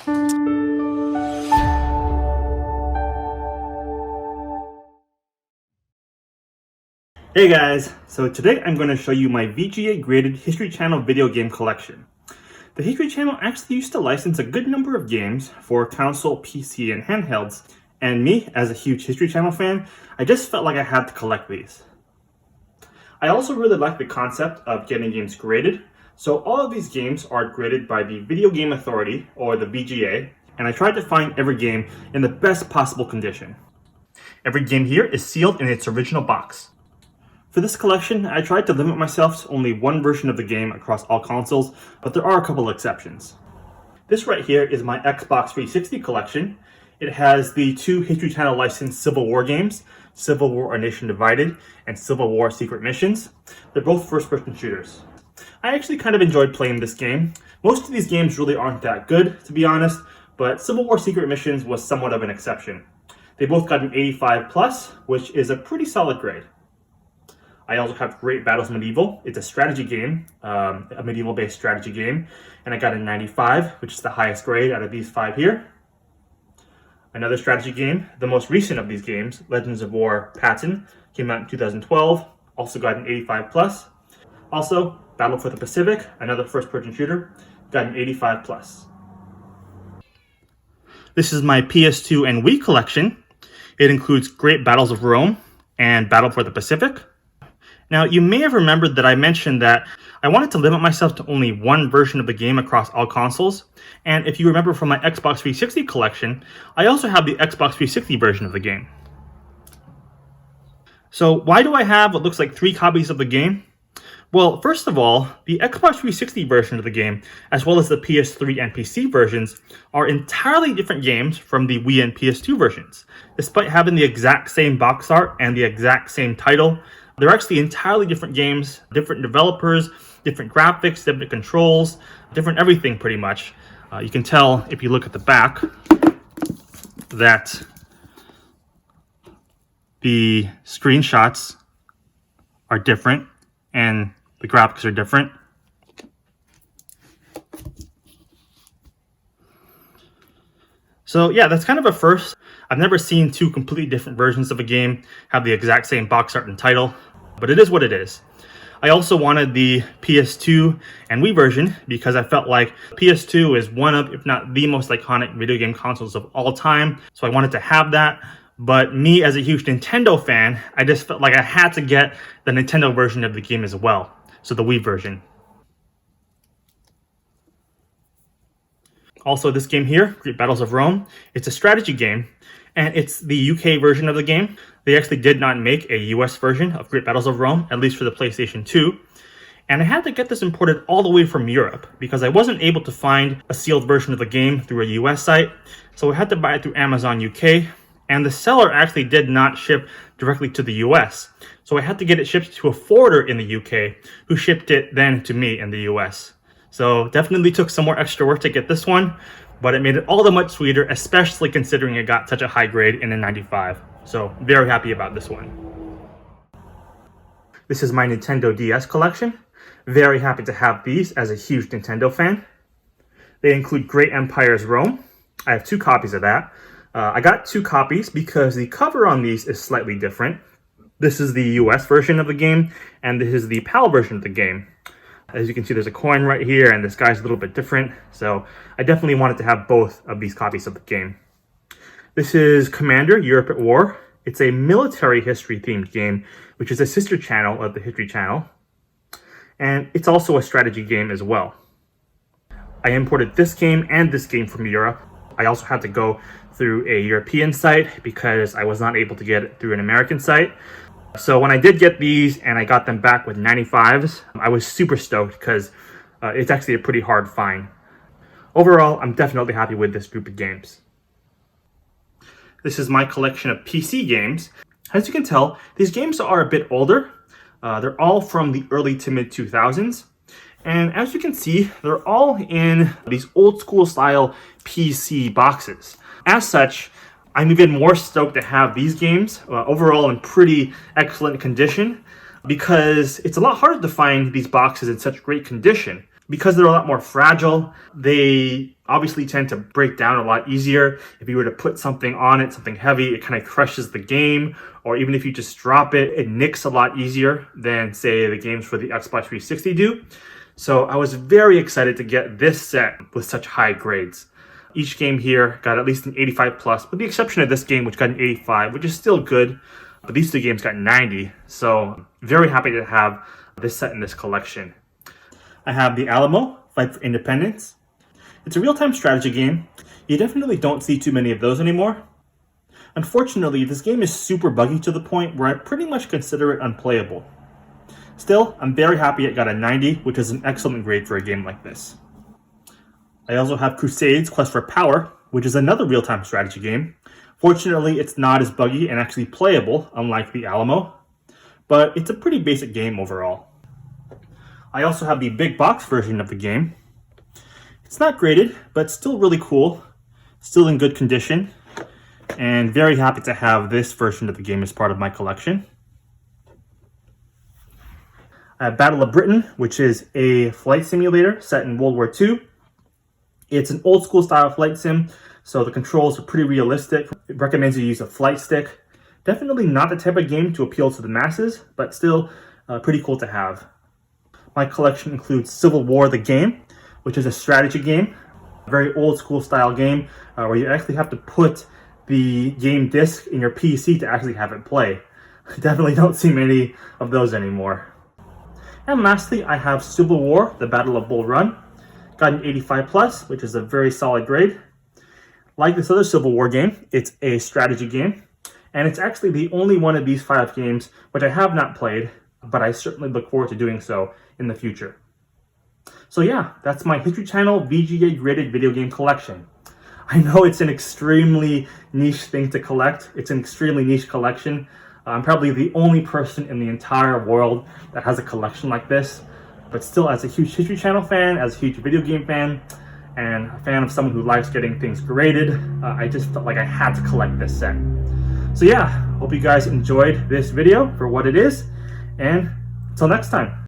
Hey guys, so today I'm going to show you my VGA graded History Channel video game collection. The History Channel actually used to license a good number of games for console, PC, and handhelds, and me, as a huge History Channel fan, I just felt like I had to collect these. I also really like the concept of getting games graded, so all of these games are graded by the Video Game Authority, or the VGA, and I tried to find every game in the best possible condition. Every game here is sealed in its original box. For this collection, I tried to limit myself to only one version of the game across all consoles, but there are a couple of exceptions. This right here is my Xbox 360 collection. It has the two History Channel licensed Civil War games, Civil War: A Nation Divided and Civil War: Secret Missions. They're both first-person shooters. I actually kind of enjoyed playing this game. Most of these games really aren't that good, to be honest, but Civil War: Secret Missions was somewhat of an exception. They both got an 85+, which is a pretty solid grade. I also have Great Battles Medieval. It's a strategy game, a medieval-based strategy game, and I got a 95, which is the highest grade out of these five here. Another strategy game, the most recent of these games, Legends of War Patton, came out in 2012, also got an 85+. Also, Battle for the Pacific, another first-person shooter, got an 85+. This is my PS2 and Wii collection. It includes Great Battles of Rome and Battle for the Pacific. Now, you may have remembered that I mentioned that I wanted to limit myself to only one version of the game across all consoles, and if you remember from my Xbox 360 collection, I also have the Xbox 360 version of the game. So why do I have what looks like 3 copies of the game? Well, first of all, the Xbox 360 version of the game, as well as the PS3 and PC versions, are entirely different games from the Wii and PS2 versions. Despite having the exact same box art and the exact same title, they're actually entirely different games, different developers, different graphics, different controls, different everything pretty much. You can tell if you look at the back that the screenshots are different and the graphics are different. So yeah, that's kind of a first. I've never seen two completely different versions of a game have the exact same box art and title, but it is what it is. I also wanted the PS2 and Wii version because I felt like PS2 is one of, if not the most iconic video game consoles of all time, so I wanted to have that. But me, as a huge Nintendo fan, I just felt like I had to get the Nintendo version of the game as well, so the Wii version. Also, this game here, Great Battles of Rome, it's a strategy game, and it's the UK version of the game. They actually did not make a US version of Great Battles of Rome, at least for the PlayStation 2. And I had to get this imported all the way from Europe because I wasn't able to find a sealed version of the game through a US site. So I had to buy it through Amazon UK, and the seller actually did not ship directly to the US. So I had to get it shipped to a forwarder in the UK, who shipped it then to me in the US. So definitely took some more extra work to get this one, but it made it all the much sweeter, especially considering it got such a high grade in a 95. So very happy about this one. This is my Nintendo DS collection. Very happy to have these as a huge Nintendo fan. They include Great Empires Rome. I have 2 copies of that. I got 2 copies because the cover on these is slightly different. This is the US version of the game, and this is the PAL version of the game. As you can see, there's a coin right here, and this guy's a little bit different. So I definitely wanted to have both of these copies of the game. This is Commander Europe at War. It's a military history themed game, which is a sister channel of the History Channel. And it's also a strategy game as well. I imported this game and this game from Europe. I also had to go through a European site because I was not able to get it through an American site. So when I did get these and I got them back with 95s, I was super stoked because it's actually a pretty hard find. Overall, I'm definitely happy with this group of games. This is my collection of PC games. As you can tell, these games are a bit older. They're all from the early to mid 2000s. And as you can see, they're all in these old school style PC boxes. As such, I'm even more stoked to have these games overall in pretty excellent condition because it's a lot harder to find these boxes in such great condition. Because they're a lot more fragile, they obviously tend to break down a lot easier. If you were to put something on it, something heavy, it kind of crushes the game. Or even if you just drop it, it nicks a lot easier than, say, the games for the Xbox 360 do. So I was very excited to get this set with such high grades. Each game here got at least an 85 plus, with the exception of this game, which got an 85, which is still good. But these two games got 90. So very happy to have this set in this collection. I have the Alamo, Fight for Independence. It's a real-time strategy game. You definitely don't see too many of those anymore. Unfortunately, this game is super buggy to the point where I pretty much consider it unplayable. Still, I'm very happy it got a 90, which is an excellent grade for a game like this. I also have Crusades Quest for Power, which is another real-time strategy game. Fortunately, it's not as buggy and actually playable, unlike the Alamo, but it's a pretty basic game overall. I also have the big box version of the game. It's not graded, but still really cool, still in good condition, and very happy to have this version of the game as part of my collection. I have Battle of Britain, which is a flight simulator set in World War II. It's an old school style flight sim, so the controls are pretty realistic. It recommends you use a flight stick. Definitely not the type of game to appeal to the masses, but still pretty cool to have. My collection includes Civil War the game, which is a strategy game, a very old school style game where you actually have to put the game disc in your PC to actually have it play. I definitely don't see many of those anymore. And lastly, I have Civil War, the Battle of Bull Run. Got an 85 plus, which is a very solid grade. Like this other Civil War game, it's a strategy game, and it's actually the only one of these 5 games which I have not played, but I certainly look forward to doing so in the future. So yeah, that's my History Channel VGA graded video game collection. I know it's an extremely niche thing to collect. It's an extremely niche collection. I'm probably the only person in the entire world that has a collection like this. But still, as a huge History Channel fan, as a huge video game fan, and a fan of someone who likes getting things graded, I just felt like I had to collect this set. So yeah, hope you guys enjoyed this video for what it is, and until next time.